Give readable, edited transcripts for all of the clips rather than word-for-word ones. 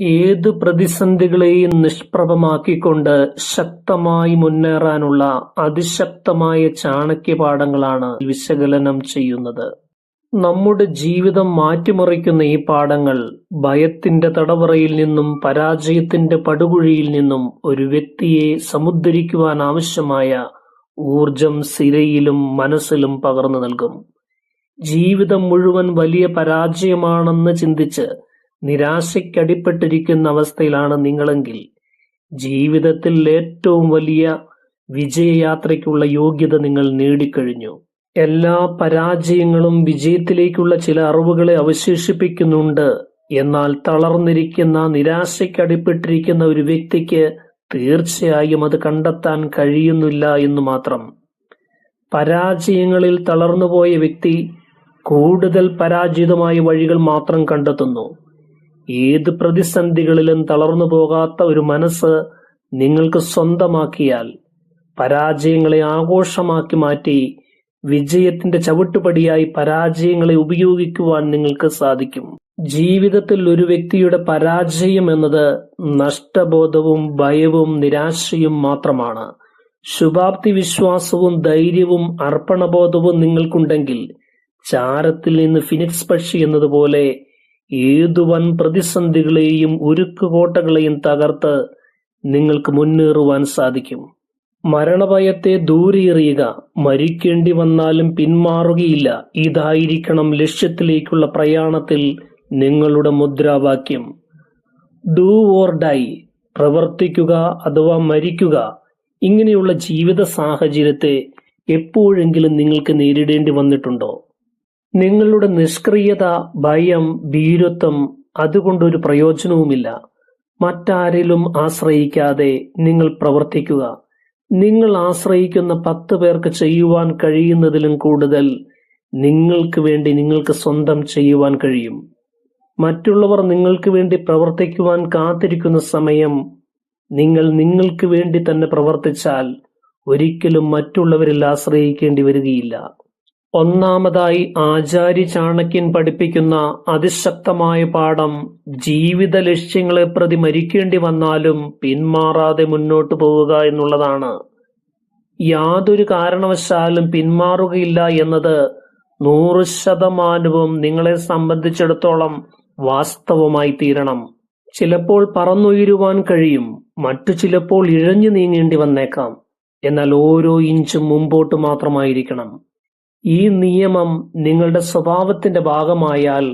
ഏത് പ്രതിസന്ധികളെയും നിഷ്പ്രഭമാക്കിക്കൊണ്ട് ശക്തമായി മുന്നേറാനുള്ള അതിശക്തമായ ചാണക്യപാഠങ്ങളാണ് വിശകലനം ചെയ്യുന്നത്. നമ്മുടെ ജീവിതം മാറ്റിമറിക്കുന്ന ഈ പാഠങ്ങൾ ഭയത്തിന്റെ തടവറയിൽ നിന്നും പരാജയത്തിന്റെ പടുകുഴിയിൽ നിന്നും ഒരു വ്യക്തിയെ സമുദ്ധരിക്കുവാൻ ആവശ്യമായ ഊർജം സിരയിലും മനസ്സിലും പകർന്നു നൽകും. ജീവിതം മുഴുവൻ വലിയ പരാജയമാണെന്ന് ചിന്തിച്ച് നിരാശയ്ക്കടിപ്പെട്ടിരിക്കുന്ന അവസ്ഥയിലാണ് നിങ്ങളെങ്കിൽ ജീവിതത്തിൽ ഏറ്റവും വലിയ വിജയയാത്രയ്ക്കുള്ള യോഗ്യത നിങ്ങൾ നേടിക്കഴിഞ്ഞു. എല്ലാ പരാജയങ്ങളും വിജയത്തിലേക്കുള്ള ചില അറിവുകളെ അവശേഷിപ്പിക്കുന്നുണ്ട്. എന്നാൽ തളർന്നിരിക്കുന്ന, നിരാശയ്ക്കടിപ്പെട്ടിരിക്കുന്ന ഒരു വ്യക്തിക്ക് തീർച്ചയായും അത് കണ്ടെത്താൻ കഴിയുന്നില്ല എന്ന് മാത്രം. പരാജയങ്ങളിൽ തളർന്നുപോയ വ്യക്തി കൂടുതൽ പരാജിതമായ വഴികൾ മാത്രം കണ്ടെത്തുന്നു. ഏത് പ്രതിസന്ധികളിലും തളർന്നു പോകാത്ത ഒരു മനസ്സ് നിങ്ങൾക്ക് സ്വന്തമാക്കിയാൽ പരാജയങ്ങളെ ആഘോഷമാക്കി മാറ്റി വിജയത്തിന്റെ ചവിട്ടുപടിയായി പരാജയങ്ങളെ ഉപയോഗിക്കുവാൻ നിങ്ങൾക്ക് സാധിക്കും. ജീവിതത്തിൽ ഒരു വ്യക്തിയുടെ പരാജയം എന്നത് നഷ്ടബോധവും ഭയവും നിരാശയും മാത്രമാണ്. ശുഭാപ്തി വിശ്വാസവും ധൈര്യവും അർപ്പണബോധവും നിങ്ങൾക്കുണ്ടെങ്കിൽ ചാരത്തിൽ നിന്ന് ഫിനിക്സ് പക്ഷി എന്നതുപോലെ ഏതു വൻ പ്രതിസന്ധികളെയും ഉരുക്കുകോട്ടകളെയും തകർത്ത് നിങ്ങൾക്ക് മുന്നേറുവാൻ സാധിക്കും. മരണഭയത്തെ ദൂരെ എറിയുക, മരിക്കേണ്ടി വന്നാലും പിന്മാറുകയില്ല. ഇതായിരിക്കണം ലക്ഷ്യത്തിലേക്കുള്ള പ്രയാണത്തിൽ നിങ്ങളുടെ മുദ്രാവാക്യം. ഡു ഓർ ഡൈ, പ്രവർത്തിക്കുക അഥവാ മരിക്കുക. ഇങ്ങനെയുള്ള ജീവിത സാഹചര്യത്തെ എപ്പോഴെങ്കിലും നിങ്ങൾക്ക് നേരിടേണ്ടി വന്നിട്ടുണ്ടോ? നിങ്ങളുടെ നിഷ്ക്രിയത, ഭയം, ഭീരുത്വം അതുകൊണ്ടൊരു പ്രയോജനവുമില്ല. മറ്റാരിലും ആശ്രയിക്കാതെ നിങ്ങൾ പ്രവർത്തിക്കുക. നിങ്ങൾ ആശ്രയിക്കുന്ന 10 പേർക്ക് ചെയ്യുവാൻ കഴിയുന്നതിലും കൂടുതൽ നിങ്ങൾക്ക് വേണ്ടി നിങ്ങൾക്ക് സ്വന്തം ചെയ്യുവാൻ കഴിയും. മറ്റുള്ളവർ നിങ്ങൾക്ക് വേണ്ടി പ്രവർത്തിക്കുവാൻ കാത്തിരിക്കുന്ന സമയം നിങ്ങൾ നിങ്ങൾക്ക് വേണ്ടി തന്നെ പ്രവർത്തിച്ചാൽ ഒരിക്കലും മറ്റുള്ളവരിൽ ആശ്രയിക്കേണ്ടി വരികയില്ല. ഒന്നാമതായി ആചാര്യ ചാണക്യൻ പഠിപ്പിക്കുന്ന അതിശക്തമായ പാഠം ജീവിത ലക്ഷ്യങ്ങളെ പ്രതി മരിക്കേണ്ടി വന്നാലും പിന്മാറാതെ മുന്നോട്ടു പോവുക എന്നുള്ളതാണ്. യാതൊരു കാരണവശാലും പിന്മാറുകയില്ല എന്നത് 100% നിങ്ങളെ സംബന്ധിച്ചിടത്തോളം വാസ്തവമായി തീരണം. ചിലപ്പോൾ പറന്നുയരുവാൻ കഴിയും, മറ്റു ചിലപ്പോൾ ഇഴഞ്ഞു നീങ്ങേണ്ടി വന്നേക്കാം. എന്നാൽ ഓരോ ഇഞ്ചും മുമ്പോട്ട് മാത്രമായിരിക്കണം. ഈ നിയമം നിങ്ങളുടെ സ്വഭാവത്തിന്റെ ഭാഗമായാൽ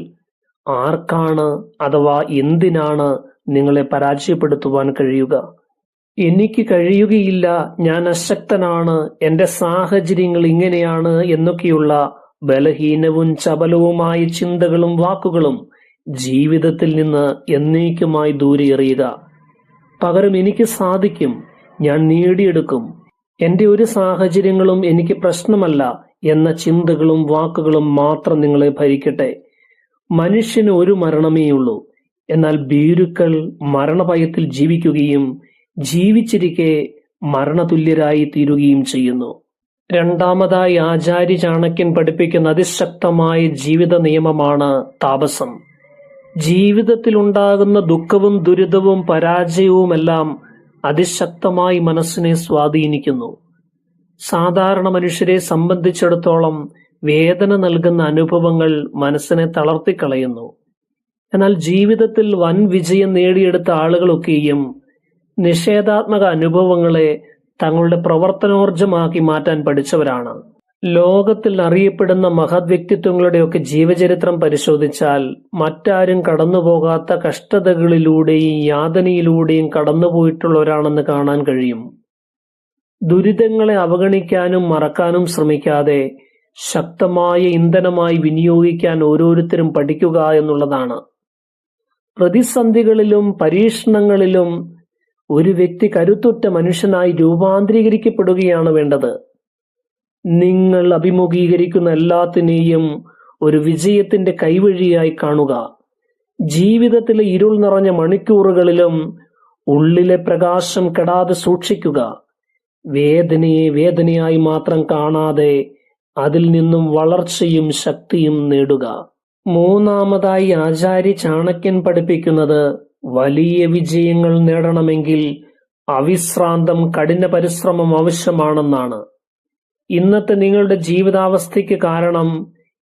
ആർക്കാണ് അഥവാ എന്തിനാണ് നിങ്ങളെ പരാജയപ്പെടുത്തുവാൻ കഴിയുക? എനിക്ക് കഴിയുകയില്ല, ഞാൻ അശക്തനാണ്, എന്റെ സാഹചര്യങ്ങൾ ഇങ്ങനെയാണ് എന്നൊക്കെയുള്ള ബലഹീനവും ചപലവുമായ ചിന്തകളും വാക്കുകളും ജീവിതത്തിൽ നിന്ന് എന്നേക്കുമായി ദൂരെ എറിയുക. പകരം എനിക്ക് സാധിക്കും, ഞാൻ നേടിയെടുക്കും, എന്റെ ഒരു സാഹചര്യങ്ങളും എനിക്ക് പ്രശ്നമല്ല എന്ന ചിന്തകളും വാക്കുകളും മാത്രം നിങ്ങളെ ഭരിക്കട്ടെ. മനുഷ്യന് ഒരു മരണമേയുള്ളൂ. എന്നാൽ ഭീരുക്കൾ മരണഭയത്തിൽ ജീവിക്കുകയും ജീവിച്ചിരിക്കെ മരണതുല്യരായി തീരുകയും ചെയ്യുന്നു. രണ്ടാമതായി ആചാര്യ ചാണക്യൻ പഠിപ്പിക്കുന്ന അതിശക്തമായ ജീവിത നിയമമാണ് താപസം. ജീവിതത്തിൽ ഉണ്ടാകുന്ന ദുഃഖവും ദുരിതവും പരാജയവുമെല്ലാം അതിശക്തമായി മനസ്സിനെ സ്വാധീനിക്കുന്നു. സാധാരണ മനുഷ്യരെ സംബന്ധിച്ചിടത്തോളം വേദന നൽകുന്ന അനുഭവങ്ങൾ മനസ്സിനെ തളർത്തിക്കളയുന്നു. എന്നാൽ ജീവിതത്തിൽ വൻ വിജയം നേടിയെടുത്ത ആളുകളൊക്കെയും നിഷേധാത്മക അനുഭവങ്ങളെ തങ്ങളുടെ പ്രവർത്തനോർജ്ജമാക്കി മാറ്റാൻ പഠിച്ചവരാണ്. ലോകത്തിൽ അറിയപ്പെടുന്ന മഹത് വ്യക്തിത്വങ്ങളുടെയൊക്കെ ജീവചരിത്രം പരിശോധിച്ചാൽ മറ്റാരും കടന്നുപോകാത്ത കഷ്ടതകളിലൂടെയും യാതനയിലൂടെയും കടന്നുപോയിട്ടുള്ളവരാണെന്ന് കാണാൻ കഴിയും. ദുരിതങ്ങളെ അവഗണിക്കാനും മറക്കാനും ശ്രമിക്കാതെ ശക്തമായ ഇന്ധനമായി വിനിയോഗിക്കാൻ ഓരോരുത്തരും പഠിക്കുക എന്നുള്ളതാണ്. പ്രതിസന്ധികളിലും പരീക്ഷണങ്ങളിലും ഒരു വ്യക്തി കരുത്തുറ്റ മനുഷ്യനായി രൂപാന്തരീകരിക്കപ്പെടുകയാണ് വേണ്ടത്. നിങ്ങൾ അഭിമുഖീകരിക്കുന്ന എല്ലാത്തിനെയും ഒരു വിജയത്തിന്റെ കൈവഴിയായി കാണുക. ജീവിതത്തിലെ ഇരുൾ നിറഞ്ഞ മണിക്കൂറുകളിലും ഉള്ളിലെ പ്രകാശം കെടാതെ സൂക്ഷിക്കുക. വേദനയെ വേദനയായി മാത്രം കാണാതെ അതിൽ നിന്നും വളർച്ചയും ശക്തിയും നേടുക. മൂന്നാമതായി ആചാര്യ ചാണക്യൻ പഠിപ്പിക്കുന്നത് വലിയ വിജയങ്ങൾ നേടണമെങ്കിൽ അവിശ്രാന്തം കഠിന പരിശ്രമം ആവശ്യമാണെന്നാണ്. ഇന്നത്തെ നിങ്ങളുടെ ജീവിതാവസ്ഥയ്ക്ക് കാരണം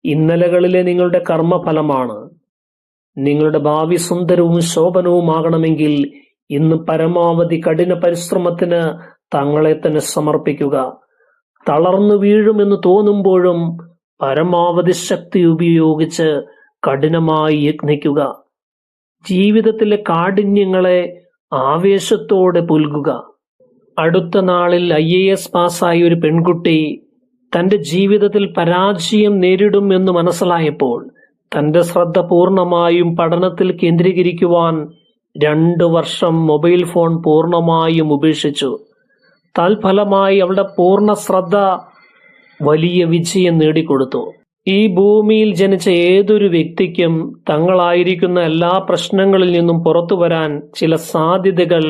ഇന്നലകളിലെ നിങ്ങളുടെ കർമ്മഫലമാണ്. നിങ്ങളുടെ ഭാവി സുന്ദരവും ശോഭനവുമാകണമെങ്കിൽ ഇന്ന് പരമാവധി കഠിന പരിശ്രമത്തിന് തങ്ങളെ തന്നെ സമർപ്പിക്കുക. തളർന്നു വീഴുമെന്ന് തോന്നുമ്പോഴും പരമാവധി ശക്തി ഉപയോഗിച്ച് കഠിനമായി യത്നിക്കുക. ജീവിതത്തിലെ കാഠിന്യങ്ങളെ ആവേശത്തോടെ പുൽകുക. അടുത്ത നാളിൽ IAS പാസ്സായ ഒരു പെൺകുട്ടി തന്റെ ജീവിതത്തിൽ പരാജയം നേരിടും എന്ന് മനസ്സിലായപ്പോൾ തന്റെ ശ്രദ്ധ പൂർണ്ണമായും പഠനത്തിൽ കേന്ദ്രീകരിക്കുവാൻ 2 വർഷം മൊബൈൽ ഫോൺ പൂർണ്ണമായും ഉപേക്ഷിച്ചു. തൽഫലമായി അവളുടെ പൂർണ്ണ ശ്രദ്ധ വലിയ വിജയം നേടിക്കൊടുത്തു. ഈ ഭൂമിയിൽ ജനിച്ച ഏതൊരു വ്യക്തിക്കും തങ്ങളായിരിക്കുന്ന എല്ലാ പ്രശ്നങ്ങളിൽ നിന്നും പുറത്തു വരാൻ ചില സാധ്യതകൾ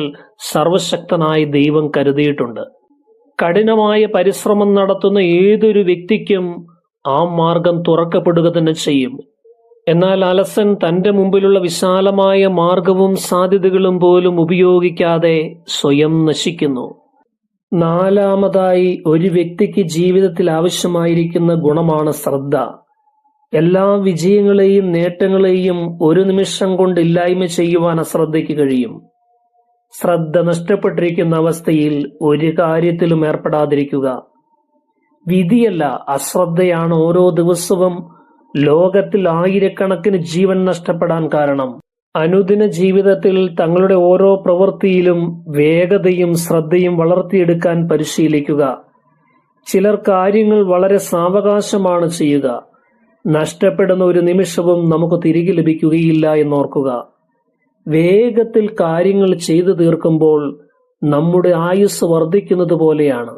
സർവശക്തനായ ദൈവം കരുതിയിട്ടുണ്ട്. കഠിനമായ പരിശ്രമം നടത്തുന്ന ഏതൊരു വ്യക്തിക്കും ആ മാർഗം തുറക്കപ്പെടുക തന്നെ ചെയ്യും. എന്നാൽ അലസൻ തന്റെ മുമ്പിലുള്ള വിശാലമായ മാർഗവും സാധ്യതകളും പോലും ഉപയോഗിക്കാതെ സ്വയം നശിക്കുന്നു. 4-മതായി ഒരു വ്യക്തിക്ക് ജീവിതത്തിൽ ആവശ്യമായിരിക്കുന്ന ഗുണമാണ് ശ്രദ്ധ. എല്ലാ വിജയങ്ങളെയും നേട്ടങ്ങളെയും ഒരു നിമിഷം കൊണ്ട് ഇല്ലായ്മ ചെയ്യുവാൻ അശ്രദ്ധയ്ക്ക് കഴിയും. ശ്രദ്ധ നഷ്ടപ്പെട്ടിരിക്കുന്ന അവസ്ഥയിൽ ഒരു കാര്യത്തിലും ഏർപ്പെടാതിരിക്കുക. വിധിയല്ല, അശ്രദ്ധയാണ് ഓരോ ദിവസവും ലോകത്തിൽ ആയിരക്കണക്കിന് ജീവൻ നഷ്ടപ്പെടാൻ കാരണം. അനുദിന ജീവിതത്തിൽ തങ്ങളുടെ ഓരോ പ്രവൃത്തിയിലും വേഗതയും ശ്രദ്ധയും വളർത്തിയെടുക്കാൻ പരിശീലിക്കുക. ചിലർ കാര്യങ്ങൾ വളരെ സാവകാശമാണ് ചെയ്യുക. നഷ്ടപ്പെടുന്ന ഒരു നിമിഷവും നമുക്ക് തിരികെ ലഭിക്കുകയില്ല എന്നോർക്കുക. വേഗത്തിൽ കാര്യങ്ങൾ ചെയ്തു തീർക്കുമ്പോൾ നമ്മുടെ ആയുസ് വർദ്ധിക്കുന്നത് പോലെയാണ്.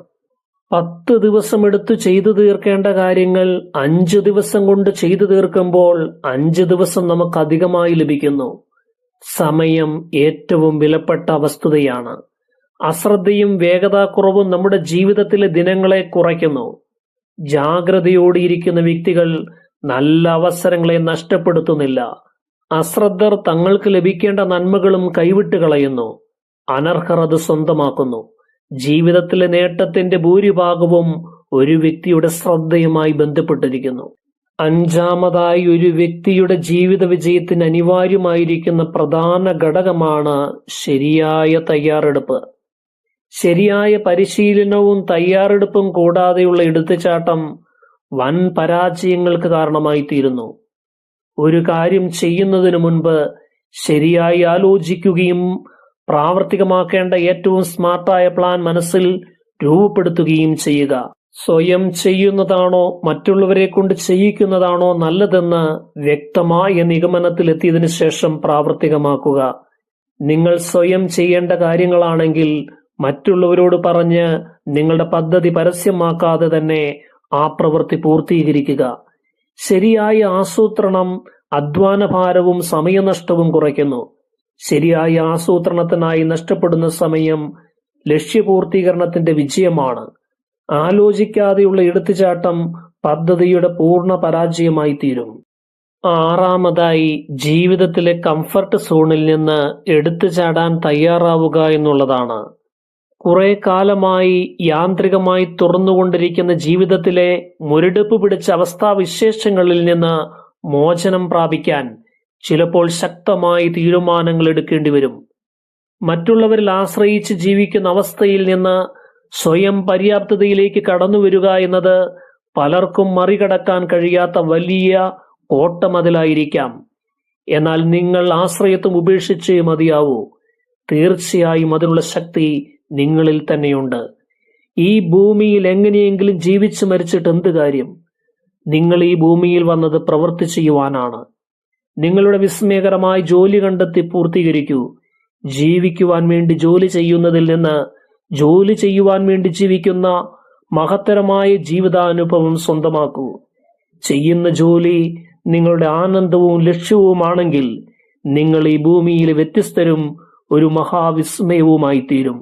10 ദിവസമെടുത്ത് ചെയ്തു തീർക്കേണ്ട കാര്യങ്ങൾ 5 ദിവസം കൊണ്ട് ചെയ്തു തീർക്കുമ്പോൾ 5 ദിവസം നമുക്ക് അധികമായി ലഭിക്കുന്നു. സമയം ഏറ്റവും വിലപ്പെട്ട വസ്തുതയാണ്. അശ്രദ്ധയും വേഗതാക്കുറവും നമ്മുടെ ജീവിതത്തിലെ ദിനങ്ങളെ കുറയ്ക്കുന്നു. ജാഗ്രതയോടെയിരിക്കുന്ന വ്യക്തികൾ നല്ല അവസരങ്ങളെ നഷ്ടപ്പെടുത്തുന്നില്ല. അശ്രദ്ധർ തങ്ങൾക്ക് ലഭിക്കേണ്ട നന്മകളും കൈവിട്ട് കളയുന്നു. അനർഹർ അത് സ്വന്തമാക്കുന്നു. ജീവിതത്തിലെ നേട്ടത്തിന്റെ ഭൂരിഭാഗവും ഒരു വ്യക്തിയുടെ ശ്രദ്ധയുമായി ബന്ധപ്പെട്ടിരിക്കുന്നു. 5-മതായി ഒരു വ്യക്തിയുടെ ജീവിത വിജയത്തിന് അനിവാര്യമായിരിക്കുന്ന പ്രധാന ഘടകമാണ് ശരിയായ തയ്യാറെടുപ്പ്. ശരിയായ പരിശീലനവും തയ്യാറെടുപ്പും കൂടാതെയുള്ള എടുത്തുചാട്ടം വൻ പരാജയങ്ങൾക്ക് കാരണമായി തീരുന്നു. ഒരു കാര്യം ചെയ്യുന്നതിനു മുൻപ് ശരിയായി ആലോചിക്കുകയും പ്രാവർത്തികമാക്കേണ്ട ഏറ്റവും സ്മാർട്ടായ പ്ലാൻ മനസ്സിൽ രൂപപ്പെടുത്തുകയും ചെയ്യുക. സ്വയം ചെയ്യുന്നതാണോ മറ്റുള്ളവരെ കൊണ്ട് ചെയ്യിക്കുന്നതാണോ നല്ലതെന്ന് വ്യക്തമായ നിഗമനത്തിലെത്തിയതിനു ശേഷം പ്രാവർത്തികമാക്കുക. നിങ്ങൾ സ്വയം ചെയ്യേണ്ട കാര്യങ്ങളാണെങ്കിൽ മറ്റുള്ളവരോട് പറഞ്ഞ് നിങ്ങളുടെ പദ്ധതി പരസ്യമാക്കാതെ തന്നെ ആ പ്രവൃത്തി പൂർത്തീകരിക്കുക. ശരിയായ ആസൂത്രണം അധ്വാനഭാരവും സമയനഷ്ടവും കുറയ്ക്കുന്നു. ശരിയായ ആസൂത്രണത്തിനായി നഷ്ടപ്പെടുന്ന സമയം ലക്ഷ്യപൂർത്തീകരണത്തിന്റെ വിജയമാണ്. ആലോചിക്കാതെയുള്ള എടുത്തുചാട്ടം പദ്ധതിയുടെ പൂർണ്ണ പരാജയമായി തീരും. 6-മതായി ജീവിതത്തിലെ കംഫർട്ട് സോണിൽ നിന്ന് എടുത്തുചാടാൻ തയ്യാറാവുക എന്നുള്ളതാണ്. കുറെ കാലമായി യാന്ത്രികമായി തുറന്നുകൊണ്ടിരിക്കുന്ന ജീവിതത്തിലെ മുരടിപ്പ് പിടിച്ച അവസ്ഥാവിശേഷങ്ങളിൽ നിന്ന് മോചനം പ്രാപിക്കാൻ ചിലപ്പോൾ ശക്തമായ തീരുമാനങ്ങൾ എടുക്കേണ്ടി വരും. മറ്റുള്ളവരിൽ ആശ്രയിച്ച് ജീവിക്കുന്ന അവസ്ഥയിൽ നിന്ന് സ്വയം പര്യാപ്തതയിലേക്ക് കടന്നു വരിക എന്നത് പലർക്കും മറികടക്കാൻ കഴിയാത്ത വലിയ കോട്ടമതിലായിരിക്കാം. എന്നാൽ നിങ്ങൾ ആശ്രയത്വം ഉപേക്ഷിച്ചേ മതിയാവൂ. തീർച്ചയായും അതിനുള്ള ശക്തി നിങ്ങളിൽ തന്നെയുണ്ട്. ഈ ഭൂമിയിൽ എങ്ങനെയെങ്കിലും ജീവിച്ചു മരിച്ചിട്ട് എന്ത് കാര്യം? നിങ്ങൾ ഈ ഭൂമിയിൽ വന്നത് പ്രവൃത്തി ചെയ്യുവാനാണ്. നിങ്ങളുടെ വിസ്മയകരമായ ജോലി കണ്ടെത്തി പൂർത്തീകരിക്കൂ. ജീവിക്കുവാൻ വേണ്ടി ജോലി ചെയ്യുന്നതിൽ നിന്ന് ജോലി ചെയ്യുവാൻ വേണ്ടി ജീവിക്കുന്ന മഹത്തരമായ ജീവിതാനുഭവം സ്വന്തമാക്കൂ. ചെയ്യുന്ന ജോലി നിങ്ങളുടെ ആനന്ദവും ലക്ഷ്യവുമാണെങ്കിൽ നിങ്ങൾ ഈ ഭൂമിയിലെ വ്യത്യസ്തരും ഒരു മഹാവിസ്മയവുമായി തീരും.